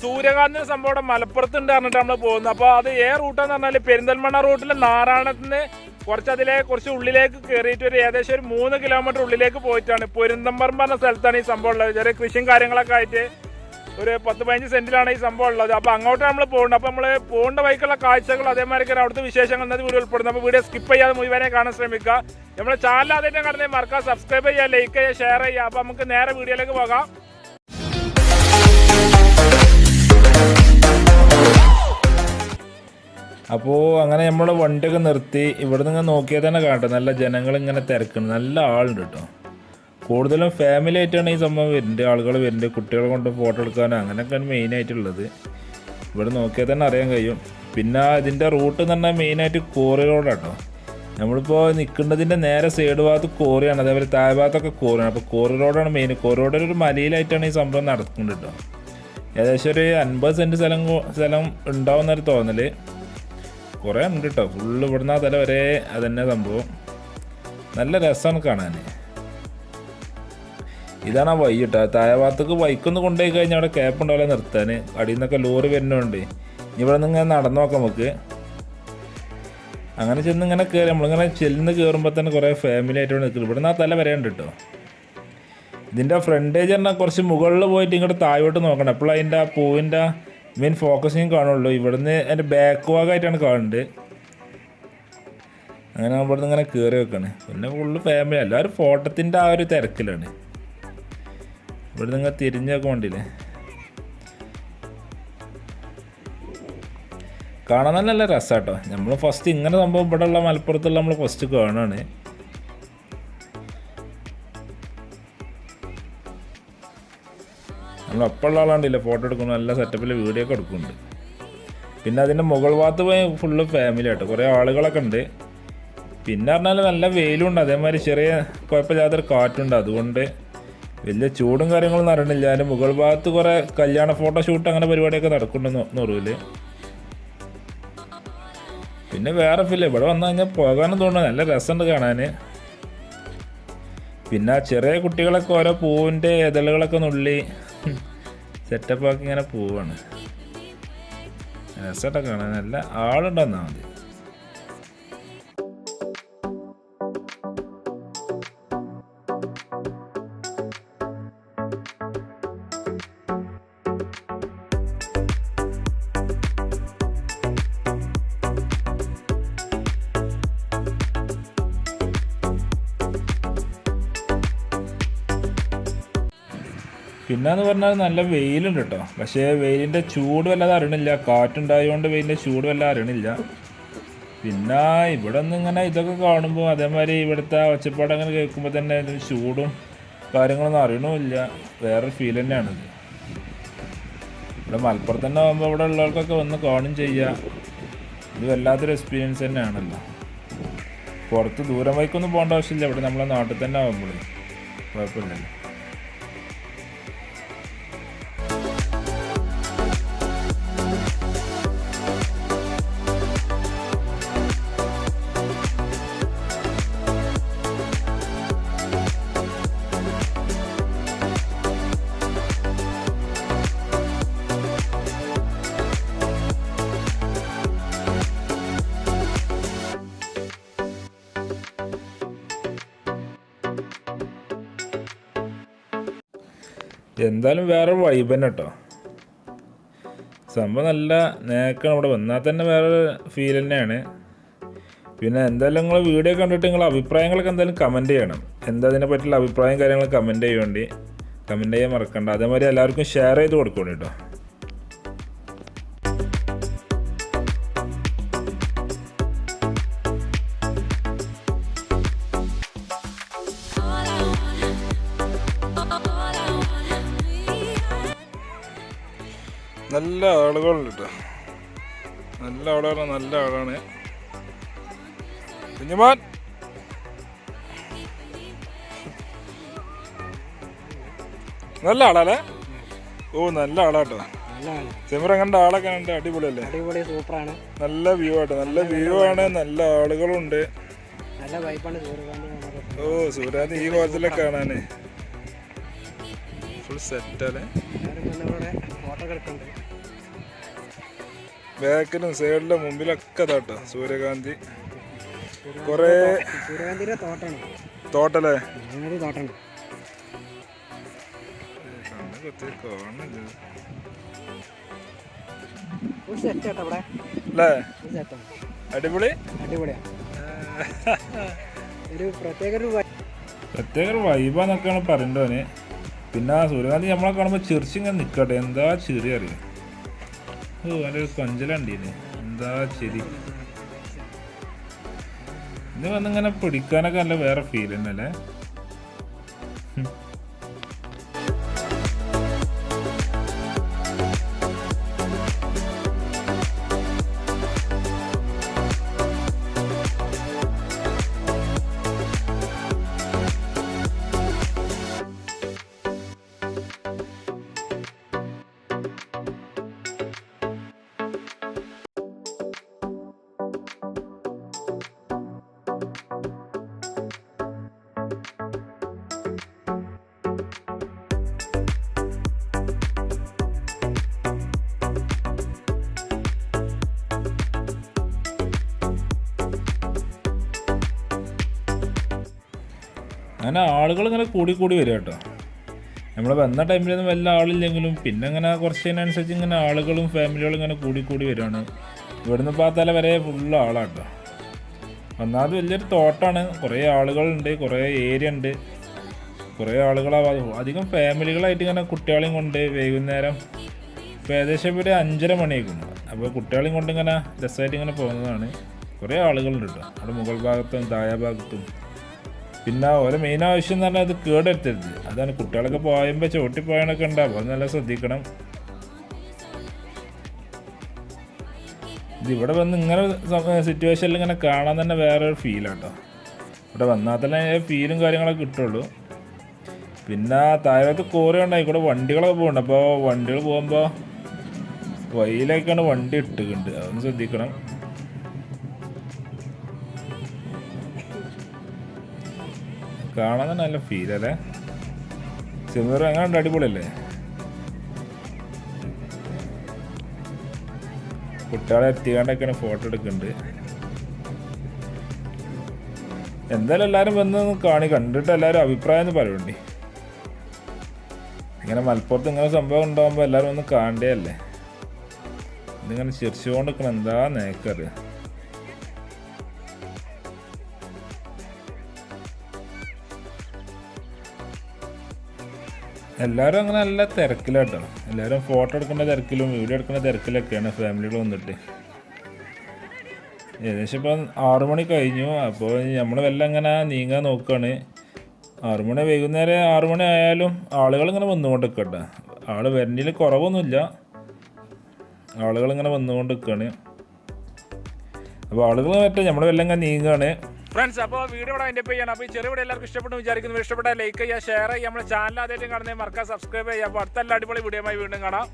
സൂര്യകാന്തി സംഭവം മലപ്പുറത്തുണ്ട് പറഞ്ഞിട്ട് നമ്മൾ പോകുന്നത്. അപ്പോൾ അത് റൂട്ടെന്ന് പറഞ്ഞാൽ പെരിന്തൽമണ്ണ റൂട്ടിൽ നാരായണത്തിന് കുറച്ച് ഉള്ളിലേക്ക് കയറിയിട്ട് ഏകദേശം ഒരു 3 കിലോമീറ്റർ ഉള്ളിലേക്ക് പോയിട്ടാണ്. പൊരുന്തമ്പറമ്പ് പറഞ്ഞ സ്ഥലത്താണ് ഈ സംഭവം ഉള്ളത്. ചെറിയ കൃഷിയും കാര്യങ്ങളൊക്കെ ആയിട്ട് ഒരു 10-15 സെന്റിലാണ് ഈ സംഭവം ഉള്ളത്. അപ്പോൾ അങ്ങോട്ട് നമ്മൾ പോകുന്നത്. അപ്പോൾ നമ്മൾ പോകേണ്ട വഴിക്കുള്ള കാഴ്ചകൾ അതേമാതിരി അവിടുത്തെ വിശേഷങ്ങൾ എന്നത് വീഡിയോ ഉൾപ്പെടുന്നു. അപ്പോൾ വീഡിയോ സ്കിപ്പ് ചെയ്യാതെ മുഴുവനെ കാണാൻ ശ്രമിക്കുക. നമ്മുടെ ചാനൽ ആദ്യമായിട്ട് കാണുന്നത് മറക്കുക, സബ്സ്ക്രൈബ് ചെയ്യുക, ലൈക്ക് ചെയ്യുക, ഷെയർ ചെയ്യുക. അപ്പോൾ നമുക്ക് നേരെ വീഡിയോയിലേക്ക് പോകാം. അപ്പോൾ അങ്ങനെ നമ്മൾ വണ്ടിയൊക്കെ നിർത്തി. ഇവിടെ നിന്ന് നോക്കിയാൽ തന്നെ കാണട്ടെ, നല്ല ജനങ്ങൾ ഇങ്ങനെ തിരക്കുന്നു, നല്ല ആളുണ്ട് കേട്ടോ. കൂടുതലും ഫാമിലി ആയിട്ടാണ് ഈ സംഭവം വരുന്നുണ്ട്, ആളുകൾ വരുന്നുണ്ട്. കുട്ടികളെ കൊണ്ട് ഫോട്ടോ എടുക്കാനോ അങ്ങനെയൊക്കെയാണ് മെയിനായിട്ടുള്ളത്. ഇവിടെ നോക്കിയാൽ തന്നെ അറിയാൻ കഴിയും. പിന്നെ ഇതിൻ്റെ റൂട്ട് എന്ന് പറഞ്ഞാൽ മെയിനായിട്ട് കോറി റോഡാട്ടോ. നമ്മളിപ്പോൾ നിൽക്കുന്നതിൻ്റെ നേരെ സൈഡ് ഭാഗത്ത് കോറിയാണ്, അതേപോലെ താഴെ ഭാഗത്തൊക്കെ കോറിയാണ്. അപ്പോൾ കോറി റോഡാണ് മെയിൻ. കോറി റോഡിൽ ഒരു മലയിലായിട്ടാണ് ഈ സംഭവം നടക്കുന്നത് കേട്ടോ. ഏകദേശം ഒരു 50 സെൻറ്റ് സ്ഥലം ഉണ്ടാവുന്നൊരു തോന്നൽ. കുറേ ഉണ്ട് കേട്ടോ. ഫുള്ള് ഇവിടുന്ന് തല വരെ അതന്നെ സംഭവം. നല്ല രസമാണ് കാണാൻ. ഇതാണ് ആ വഴി കേട്ടോ. താഴെ ഭാഗത്തേക്ക് ബൈക്കൊന്ന് കൊണ്ടുപോയി കഴിഞ്ഞാൽ അവിടെ ക്യാപ്പ് ഉണ്ടാവില്ല നിർത്താൻ. അടിയിൽ നിന്നൊക്കെ ലോറി വരുന്നുണ്ട്. ഇവിടെ നിന്ന് ഇങ്ങനെ നടന്നു നോക്കാം നമുക്ക്. അങ്ങനെ ചെന്ന് ഇങ്ങനെ കയറി നമ്മളിങ്ങനെ ചെല്ലുന്ന കയറുമ്പോൾ തന്നെ കുറേ ഫാമിലി ആയിട്ട് നിൽക്കുന്നത്. ഇവിടെ നിന്ന് ആ തല വരെയുണ്ട് കേട്ടോ. ഇതിൻ്റെ ഫ്രണ്ടേജ് പറഞ്ഞാൽ കുറച്ച് മുകളിൽ പോയിട്ട് ഇങ്ങോട്ട് താഴോട്ട് നോക്കണം. എപ്പോഴും അതിൻ്റെ ആ പൂവിൻ്റെ മെയിൻ ഫോക്കസിങ് കാണുള്ളൂ. ഇവിടുന്ന് അതിൻ്റെ ബാക്ക് ഭാഗമായിട്ടാണ് കാണുന്നത്. അങ്ങനെ ഇവിടുന്ന് ഇങ്ങനെ കയറി വെക്കാണ്. പിന്നെ ഫുള്ള് ഫാമിലി, എല്ലാവരും ഫോട്ടോത്തിൻ്റെ ആ ഒരു തിരക്കിലാണ്. ഇവിടെ നിങ്ങൾ തിരിഞ്ഞ് നോക്കാൻ വേണ്ടിയില്ലേ, കാണാൻ നല്ല രസമാട്ടോ. നമ്മൾ ഫസ്റ്റ് ഇങ്ങനെ സംഭവം ഇവിടെ ഉള്ള മലപ്പുറത്തുള്ള നമ്മൾ ഫസ്റ്റ് കാണുകയാണ്. നമ്മൾ ഒപ്പമുള്ള ആളാണ്ടില്ല ഫോട്ടോ എടുക്കുന്നു, നല്ല സെറ്റപ്പിൽ വീഡിയോ ഒക്കെ എടുക്കുന്നുണ്ട്. പിന്നെ അതിൻ്റെ മുകൾ ഭാഗത്ത് പോയി ഫുള്ള് ഫാമിലി ആട്ടോ, കുറേ ആളുകളൊക്കെ ഉണ്ട്. പിന്നെ പറഞ്ഞാൽ നല്ല വെയിലും ഉണ്ട്, അതേമാതിരി ചെറിയ കുഴപ്പമില്ലാത്തൊരു കാറ്റുണ്ട്. അതുകൊണ്ട് വലിയ ചൂടും കാര്യങ്ങളൊന്നും അറിയണില്ല. അതിൻ്റെ മുകൾ ഭാഗത്ത് കുറേ കല്യാണ ഫോട്ടോഷൂട്ട് അങ്ങനെ പരിപാടിയൊക്കെ നടക്കുന്നുണ്ടെന്ന് നെറുവിൽ. പിന്നെ വേറെ ഫില്ല ഇവിടെ വന്നു കഴിഞ്ഞാൽ പോകാനും തോന്നുന്നു, നല്ല രസമുണ്ട് കാണാൻ. പിന്നെ ചെറിയ കുട്ടികളൊക്കെ ഓരോ പൂവിൻ്റെ ഇതളുകളൊക്കെ നുള്ളി സെറ്റപ്പാക്കി ഇങ്ങനെ പോവാണ്. രസമായിട്ടൊക്കെ കാണാൻ, നല്ല ആളുണ്ടെന്നാൽ മതി. പിന്നെന്ന് പറഞ്ഞാൽ നല്ല വെയിലുണ്ട് കേട്ടോ. പക്ഷേ വെയിലിൻ്റെ ചൂട് വല്ലാതെ അറിയണില്ല, കാറ്റുണ്ടായതുകൊണ്ട് വെയിലിൻ്റെ ചൂട് വല്ലാതെ അറിയണില്ല. പിന്നെ ഇവിടെ നിന്ന് ഇങ്ങനെ ഇതൊക്കെ കാണുമ്പോൾ അതേമാതിരി ഇവിടുത്തെ ഒച്ചപ്പാട് അങ്ങനെ കേൾക്കുമ്പോൾ തന്നെ ഇതിന് ചൂടും കാര്യങ്ങളൊന്നും അറിയണമില്ല. വേറൊരു ഫീൽ തന്നെയാണിത്. ഇവിടെ മലപ്പുറത്ത് തന്നെ ആകുമ്പോൾ ഇവിടെ ഉള്ളവർക്കൊക്കെ വന്ന് കാണും ചെയ്യാം. ഇത് വല്ലാത്തൊരു എക്സ്പീരിയൻസ് തന്നെയാണല്ലോ. പുറത്ത് ദൂരം വൈക്കൊന്നും പോകേണ്ട ആവശ്യമില്ല, ഇവിടെ നമ്മളെ നാട്ടിൽ തന്നെ ആകുമ്പോൾ കുഴപ്പമില്ലല്ലോ. എന്തായാലും വേറെ വൈബ് തന്നെ കേട്ടോ. സംഭവം നല്ല നേക്കാണ്. ഇവിടെ വന്നാൽ തന്നെ വേറെ ഫീൽ തന്നെയാണ്. പിന്നെ എന്തായാലും നിങ്ങൾ വീഡിയോ കണ്ടിട്ട് നിങ്ങളുടെ അഭിപ്രായങ്ങളൊക്കെ എന്തായാലും കമൻറ്റ് ചെയ്യണം. എന്താ അതിനെ പറ്റിയുള്ള അഭിപ്രായം കാര്യങ്ങൾ കമൻറ്റ് ചെയ്യാൻ മറക്കണ്ട. അതേമാതിരി എല്ലാവർക്കും ഷെയർ ചെയ്ത് കൊടുക്കണം കേട്ടോ. നല്ല ആളുകളുണ്ട് കേട്ടോ. നല്ല ആളാണ്. കുഞ്ഞുമാൻ നല്ല ആളല്ലേ? ഓ നല്ല ആളാട്ടോ. സെമിറ കണ്ട ആളൊക്കെ ഉണ്ട്, അടിപൊളിയല്ലേ? അടിപൊളി, സൂപ്പറാണ്. നല്ല വ്യൂ ആട്ടോ, നല്ല വ്യൂ ആണ്, നല്ല ആളുകളുണ്ട്. ഓ സൂര്യാന്തി ഈ കോലത്തിലൊക്കെ കാണാന് ഫുൾ സെറ്റല്ലേ. ഫോട്ടോ എടുക്കണ്ടേ? ബാക്കിലും സൈഡിലും മുമ്പിലൊക്കെ താട്ടോ സൂര്യകാന്തി. കൊറേ തോട്ടല്ലേ? അടിപൊളി. പ്രത്യേക വൈബാന്നൊക്കെയാണ് പറയണ്ടോന്. പിന്നെ സൂര്യകാന്തി നമ്മളെ കാണുമ്പോൾ ചിരിച്ചിങ്ങനെ നിൽക്കട്ടെ. എന്താ ചിരി അറിയാം. ഓ നല്ലൊരു കൊഞ്ചലുണ്ടീന്. എന്താ ചിരി. ഇത് വന്നിങ്ങനെ പിടിക്കാനൊക്കെ നല്ല വേറെ ഫീൽ തന്നെയല്ലേ. അങ്ങനെ ആളുകൾ ഇങ്ങനെ കൂടി വരും കേട്ടോ. നമ്മൾ വന്ന ടൈമിലൊന്നും വല്ല ആളില്ലെങ്കിലും പിന്നെ ഇങ്ങനെ കുറച്ചതിനനുസരിച്ച് ഇങ്ങനെ ആളുകളും ഫാമിലികളും ഇങ്ങനെ കൂടി വരുവാണ്. ഇവിടുന്ന് പാത്താല വരെ ഫുള്ള് ആളാട്ടോ. ഒന്നാമത് വലിയൊരു തോട്ടമാണ്. കുറേ ആളുകളുണ്ട്, കുറേ ഏരിയ ഉണ്ട്, കുറേ ആളുകളാവും. അധികം ഫാമിലികളായിട്ട് ഇങ്ങനെ കുട്ടികളെയും കൊണ്ട് വൈകുന്നേരം ഇപ്പോൾ ഏകദേശം ഇപ്പോൾ ഒരു 5:30 മണിയായിരിക്കുന്നു. അപ്പോൾ കുട്ടികളെയും കൊണ്ട് ഇങ്ങനെ രസമായിട്ട് ഇങ്ങനെ പോകുന്നതാണ്. കുറേ ആളുകളുണ്ട് കേട്ടോ. അവിടെ മുകൾ ഭാഗത്തും താഴെ ഭാഗത്തും. പിന്നെ ഓരോ മെയിൻ ആവശ്യം എന്ന് പറഞ്ഞാൽ അത് കേടെടുത്തരുത്. അതാണ് കുട്ടികളൊക്കെ പോയുമ്പോൾ ചോട്ടിപ്പോയാണൊക്കെ ഉണ്ടാവും. അത് നല്ല ശ്രദ്ധിക്കണം. ഇതിവിടെ വന്ന് ഇങ്ങനെ സിറ്റുവേഷനിൽ ഇങ്ങനെ കാണാൻ തന്നെ വേറൊരു ഫീലാട്ടോ. ഇവിടെ വന്നാൽ തന്നെ ഫീലും കാര്യങ്ങളൊക്കെ കിട്ടുള്ളൂ. പിന്നെ താഴത്ത് കോറി ഉണ്ടായി കൂടെ വണ്ടികളൊക്കെ പോകുന്നുണ്ട്. അപ്പോൾ വണ്ടികൾ പോകുമ്പോൾ വഴിയിലേക്കാണ് വണ്ടി ഇട്ടിട്ടുണ്ട്. അതൊന്ന് ശ്രദ്ധിക്കണം. കാണാൻ തന്നെ നല്ല ഫീലല്ലേ. സിമർ എങ്ങനെ അടിപൊളിയല്ലേ. കുട്ടികളെ എത്തിക്കാണ്ടൊക്കെയാണ് ഫോട്ടോ എടുക്കുന്നുണ്ട്. എന്തായാലും എല്ലാവരും വന്ന് കണ്ടിട്ട് എല്ലാവരും അഭിപ്രായം എന്ന് പറയുന്നുണ്ട്. ഇങ്ങനെ മലപ്പുറത്ത് ഇങ്ങനെ സംഭവം ഉണ്ടാകുമ്പോൾ എല്ലാവരും ഒന്ന് കാണണ്ടേ അല്ലേ. ഇതിങ്ങനെ ചിരിച്ചുകൊണ്ട് നിൽക്കണം. എന്താ നേക്കറിയാം. എല്ലാവരും അങ്ങനെ നല്ല തിരക്കിലാട്ടോ. എല്ലാവരും ഫോട്ടോ എടുക്കേണ്ട തിരക്കിലും വീഡിയോ എടുക്കേണ്ട തിരക്കിലൊക്കെയാണ് ഫാമിലികൾ വന്നിട്ട്. ഏകദേശം ഇപ്പം 6 മണി കഴിഞ്ഞു. അപ്പോൾ നമ്മൾ വല്ല ഇങ്ങനെ നീങ്ങാൻ നോക്കുകയാണ്. 6 മണി വൈകുന്നേരം 6 മണി ആയാലും ആളുകളിങ്ങനെ വന്നുകൊണ്ട് നിൽക്കട്ടെ. ആൾ വരുന്നതിൽ കുറവൊന്നുമില്ല. ആളുകളിങ്ങനെ വന്നുകൊണ്ട് നിൽക്കുകയാണ്. അപ്പോൾ ആളുകൾ പറ്റും നമ്മൾ വല്ല ഇങ്ങനെ നീങ്ങുകയാണ്. ഫ്രണ്ട്സ്, അപ്പോൾ വീഡിയോ ഇവിടെ അതിൻ്റെ ചെയ്യണം. അപ്പോൾ ഈ ചെറിയ വീഡിയോ എല്ലാവർക്കും ഇഷ്ടപ്പെട്ടു വിചാരിക്കുന്നു. ഇഷ്ടപ്പെട്ടാൽ ലൈക്ക് ചെയ്യുക, ഷെയർ ചെയ്യുക. നമ്മുടെ ചാനൽ ആദ്യമായിട്ട് കാണുന്നത് മറക്കാതെ സബ്സ്ക്രൈബ് ചെയ്യുക. അപ്പോൾ അടുത്ത എല്ലാ അടിപൊളി വീഡിയോയുമായി വീണ്ടും കാണാം.